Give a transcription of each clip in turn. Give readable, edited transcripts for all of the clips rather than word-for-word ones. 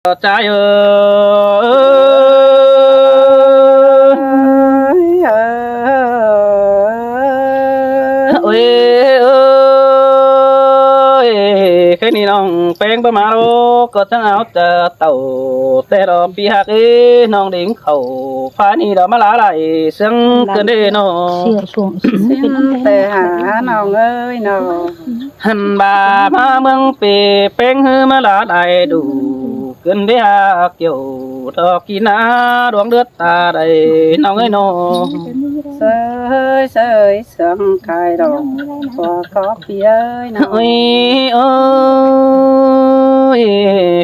trái ơi ơi ơi cái này nong beng bơ má lô có thằng áo chờ tàu tê đò pi hạc ấy nong đỉnh khẩu phá ni đó má lá lại sưng cơn đê nó xin tề hả nòng ơi nòng hân bà má mương pì beng hư má lá lại đủ cơn đê hà kiểu đò kỳ ná đoán đứt ta đây nong ơi nó sơi sơi sương cài đồ có pi ơi nòng ơi ơi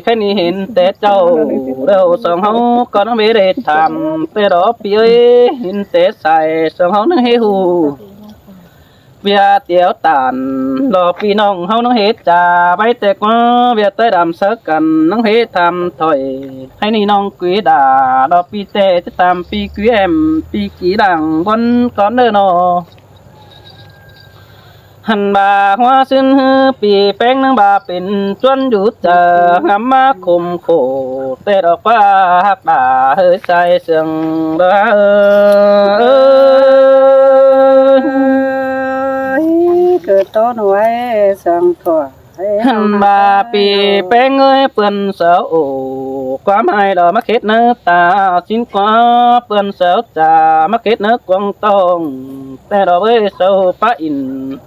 cái này hiện tết châu đâu song hấu có nó biết để tham tết đó pi ơi hiện tết sai song hấu nó hê hù việc tiểu tàn lo pi nong hấu nó hết trà bay tết quá việc tới đàm sớ cần nó hết tham thôi hay ni nong quý đà lo pi tết tam pi quý em pi kỹ đằng con con nơi nóหันบาหัวซึนฮือปีแป้งนังบาเป็นจวนอยู่เจองามมาคุมโขเตดอกว่าหักดาเฮ้ยใจเสียงเด้อคือโตหน่วยสังถั่ว หันบาปีแป้งเอ้ยเปื่อนเสาโอความให้ดอกมะเข็ดเนื้อตาสินกว่าเปื่อนเสาจ่ามะเข็ดเนื้อกวางตองแต่ดอกเอ้ยเสาป้าอิน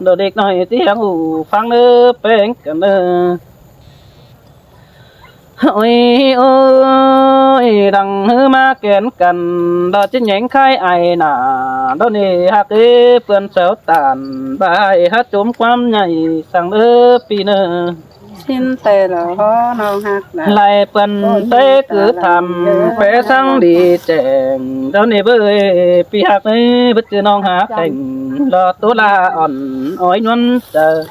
ดอกเด็กน้อยที่ยังหูฟังเนื้อแป้งกันเนื้อโอ้ยโอ้ยดังฮือมาแกนกันดอกจิ้นแยงไข่ไอหนาดอกนี่ฮักเอ้เปื่อนเสาตานบายฮักจมความใหญ่สั่งเด้อปีเนื้อ xin tề là ho nòng hạt lại phần tế cứ thầm vẽ sáng đi chèn đâu này bơi pi hạt ấy bất cứ non hạt cảnh lo tố la ỏn ói nhuận chờ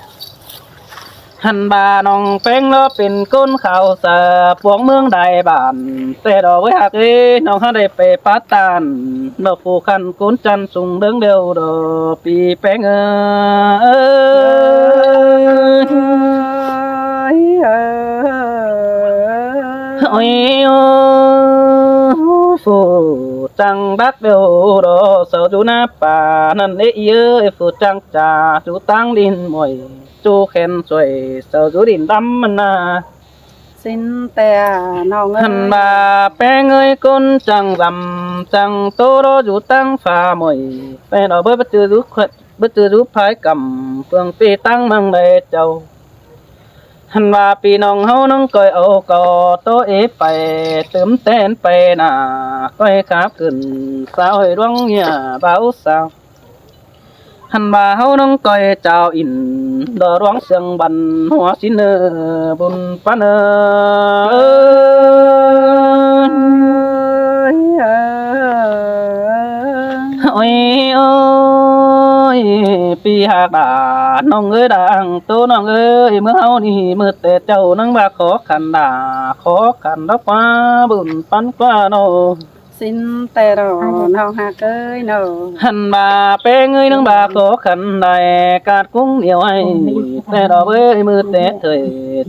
หันบาน้องแป้งล้อเป็นก้นข่าวสาพวงเมืองใดบ้านแต่ดอกไว้หักเอ้น้องหาได้ไปปัตตานดอกผูคันก้นจันสูงเดิงเดียวดอกปีแป้งเอ้ย ôi phụ trăng bác đều đó sợ chú na bà nên ấy ơi phụ trăng trà chú tăng đin mồi chú khen xuôi sợ chú đin đắm mình à xin tề nòng ơi hằn bà bé ơi con trăng rằm trăng tô đó chú tăng pha mồi bé đó bơi bất chư chú phái cầm phương pi tăng mang đầy châuหันว่าพี่น้องเฮาน้องก้อยเอากอโตเอไปเติมแตนไปน่ะก้อยขาขึ้นสาวให้ดวงเหียบ่าวสาวหันว่าเฮาน้องก้อยเจ้าอินดอร้องเสียงบันหัวสินเนอบุญปานโอ้ยโอ้ยปีหากดาน้องเอ้ยดังโตน้องเอ้ยเมื่อเฮานี่มือแต่เจ้านังว่าขอขันดาขอขันดอกฟ้าบุญปันกว่าโน xin tề đồ nòng hạt ơi nòng หันบาเป้งเอ้ยนังบาขอขันได้กาดกุ้งเหนียวให้แต่ดอกเอ้ยมือแต่เถย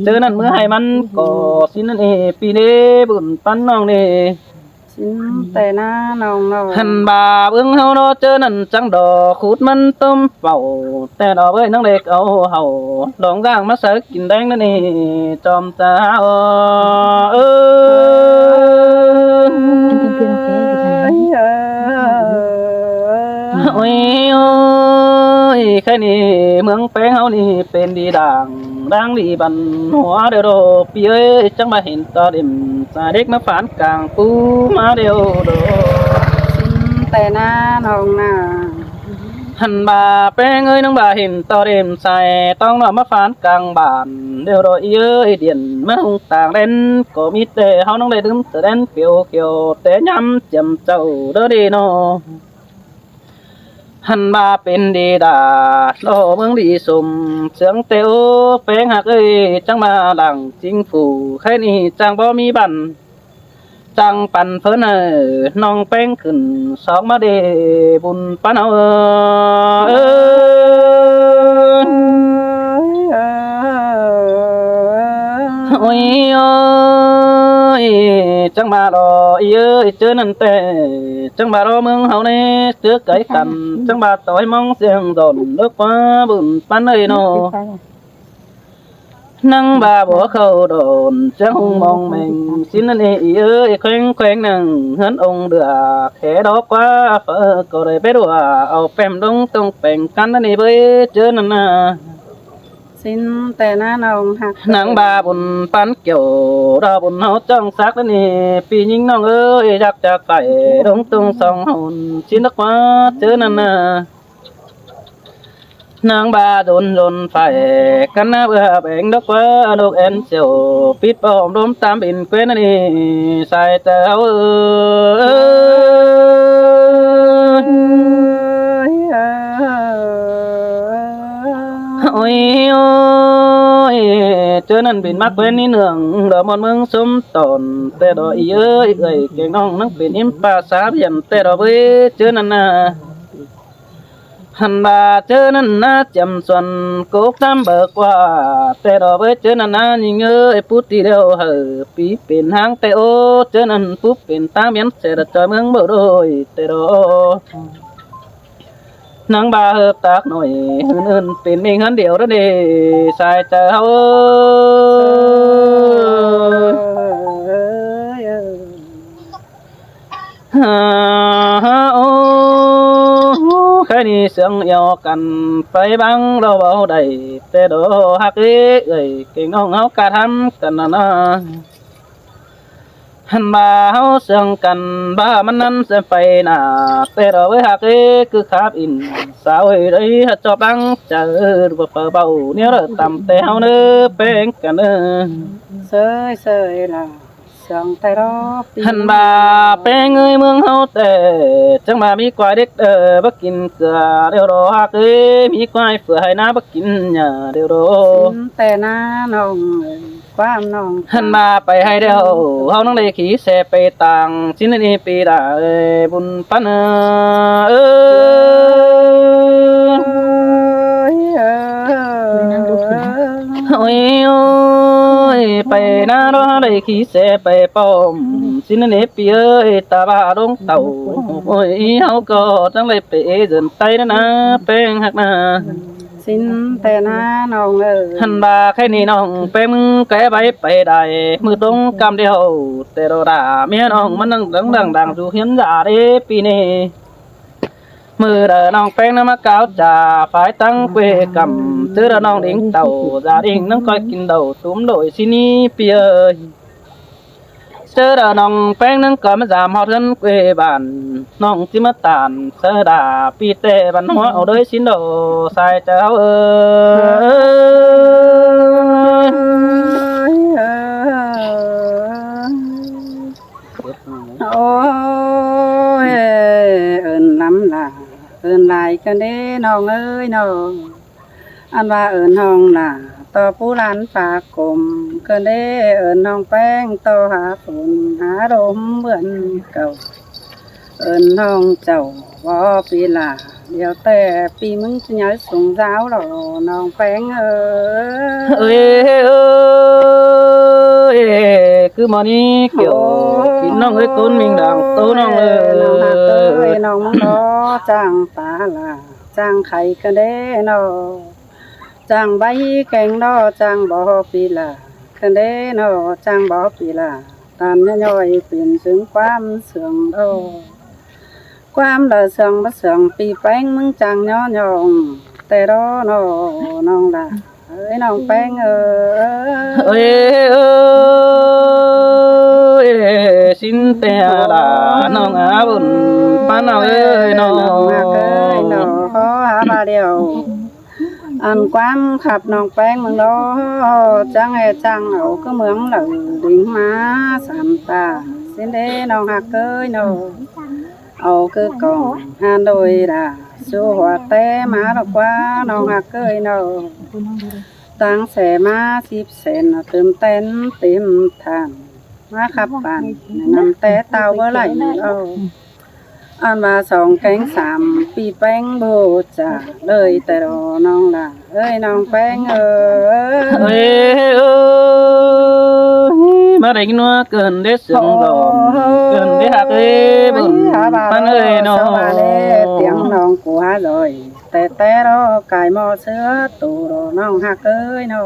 เจอนั่นเมื่อให้มันก็สินั่นเอปีนี้บุญปันน้องนี่ xin tề na nòng nòng หันบาเบิ่งเฮาเนาะเจอนั่นจังดอกขูดมันต้มเป่าแต่ดอกเอ้ยนังเล็กเอาเฮาลองร่างมาเสิร์ฟกินแดงนั่นนี่จอมตาเอ้โอ้ยโอ้ยแค่นี้เมืองแป้งเฮานี่เป็นดีดังดังดีบันหัวเดียวโดปีเอ้ยจังมาเห็นตาเด่มสาเด็กมาฝานกลางปูมาเดียวโด xin tề na nòng nà หันบาแป้งเอ้ยน้องบาเห็นตอเด่มใส่ต้องนอนมาฝานกลางบ้านเดียวโดเอ้ยเดียนมาหงต่างเล่นก็มีแต่เฮาน้องได้ดื่มแต่เล่นเขียวเขียวแต่ย้ำจำเจ้าเด้อดีโน หันมาเป็นดีดาโลเมืองดีสมเสียงเตียวแป้งหักเอ้ยจังมาดังจริงผู้แค่นี้จังบ่มีบันจังปันเพิ่นน้องแป้งขึ้นสองมาเดบุญปานเอาโอ้ยโอ้ย ยจังมารออีเอ้ยเจอนั่นแต่จังมารอเมืองเฮานี่เจอไก่กันจังมาต่อยมองเสียงดอนเลิกว่าบุญปันเอ้ยโนนั่งบาบ่เข้าโดนจังหงมองแมงสินนั่นเอ้ยแขวงแขวงนั่งเฮือนองค์เดือแค่ดอกว่าเฟอก็ได้ไปดัวเอาแป้มลงตรงแป้งกันนั่นเบ้ยเจอนั่นน่ะ สิ้นแต่หน้าน้องหัก นางบาบุญปันเกี่ยวดาบุญเฮาจ้องสักนั่นนี่ปียิงน้องเอ้ยจักจากไปลงตรงสองหุ่นสินักว่าเจอนั่นน่ะนางบาโดนไฟกันหน้าเบื่อแบ่งดอกว่าดอกแอนเสียวปิดปอมลมตามบินเกวนนั่นนี่ใส่แต่เอาโอ้ยโอ้ยเจอนั่นบินมักเว้นนี่เนืองดอกมอนเมืองสมตนแต่ดอกอีเอ้ยเอ้ยเก่งน้องนังเป็นอิมปาสาเบียนแต่ดอกเว้ยเจอนั่นน่ะหันบาเจอนั่นนะจำส่วนกุกทำเบิกว่าแต่ดอกเว้ยเจอนั่นนะยิงเอ้ยพุทธิเดียวเหอปีเป็นหางแต่โอเจอนั่นปุ๊บเป็นตาเมียนเสด็จจอยเมืองบ่โดยแต่ดอกนางบาเฮิบตากหน่อยอื่นเป็นมีเงินเดียวแล้วเด้ใส่เจ้าโอ้ใครนี่เสียงยอกันไปบังเราเบาได้แต่ดอฮักเอ้ยเก่งน้องเฮากะทำกันนะหันมาเฮาเสียงกันบ้ามันนั้นเสียไปน่ะแต่เราไว้หักคือขาบอินสาวเอ้ยได้จอบดังเจอบ่เบาเนี่ยเด้อต่ำแต่เฮาเด้อเป็นกันเด้อ เสยเสยล่ะสองแต่รอปี หันบาเป็นเงยเมืองเฮาแต่จังมามีควายเด็กบักกินเกลือเดี๋ยวรอฮักมีควายเฟื่อให้น้าบักกินหญ้าเดี๋ยวรอ สิ้นแต่หน้าน้องความน้อง หันมาไปให้เดียวเฮานั่งได้ขี่แสไปต่างสินนี่ปีดาบุญปันเอ้ยโอ้ยโอ้ยไปนาดอได้ขี่แสไปป้อมสินนี่ปีเอ้ยตาบาดงเต่าโอ้ยเฮาก็จังได้ไปเดินไตนะแป้งหักนา สิ้นแต่หน้าน้องหันบาแค่นี้น้องไปมึงแกไปได้มือตรงกำเดียวแต่เราด่าเมียน้องมันดังสู่เห็นด่าเด้ปีนี้มือเดน้องแป้งน้ำมะกาวจ่าฝ่ายตั้งเวกำซื้อน้องเด้งเต่าจ่าเด้งน้องคอยกินเต่าตุ้มโดยสินี้เปียเจอน้องแป้งนั่งก่อนมาจามหอดเงินเกบานน้องจิมาตานเสดาปีเตบันหัวเอาด้วยสินโดใส่เจ้าโอ้ยเอิ้นลำล่ะเอิ้นหลายกันเด้น้องเอ้ยน้องอันว่าเอิ้นห้องล่ะต่อผู้หลานฝากกลมกันเด้เอิ้นน้องแป้งต่อหาฝนหาลมเหมือนเก่าเอิ้นน้องเจ้าว่าปีล่ะเดี๋ยวแต่ปีมึงจะย้ายส่งสาวหรอน้องแป้งเอ้ยคือมานี่เกี่ยวกินน้องเอ้ยคนมิงดังโตน้องเอ้ย น้องมึงรอจ้างปลาล่ะจ้างไข่กันเด้น้อจ้างใบแกงดอจ้างบ่อปีล่ะกันเด้น้อจ้างบ่อปีล่ะตามย่อยๆเป็นถึงความเสื่อมโอความละเสื่อมบ่เสื่อมปีแป้งมึงจ้างย่อยองแต่รอน้อน้องล่ะเอ้ยน้องแป้งเอ้ยสินเตลาน้องอาบุญปานเอาเอ้ยน้องเอ้ยน้องขอหาบาเดียวอันความขับน้องแป้งมึงดอจังไอ้จังเอาก็เหมืองเหล่าดิ่งมาสามตาสินเด้น้องหักเอ้ยน้องเอาคือกองหานโดยด่าสู้หัวแต่มาดอกว่าน้องหักเอ้ยน้องตั้งแสมา10 เซนเติมเต้นเต็มทางมาขับปั่นนำแต่เตาเมื่อไหร่เอาอันมา2 แกง 3 ปีแป้งโบจ่าเลยแต่รอน้องล่ะเอ้ยน้องแป้งเอ้ยมา ได้นัวเกินได้สึงดอมเกินได้หักเอ้บุญปันเอ้ยน้อง tiếng nong của rồi té đó cài mò sữa tù đồ nong hạc ơi nó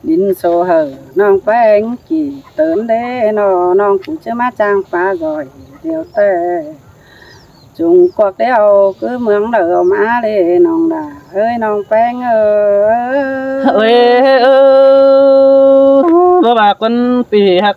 đinh sổ hở nong bánh chỉ tớn đế nó nong cũng chưa mát trang phá rồi điều tê chúng cuộc đeo cứ mướn đỡ má đi nong đà ơi nong bánh ơi ơi ơi bà con bịหัก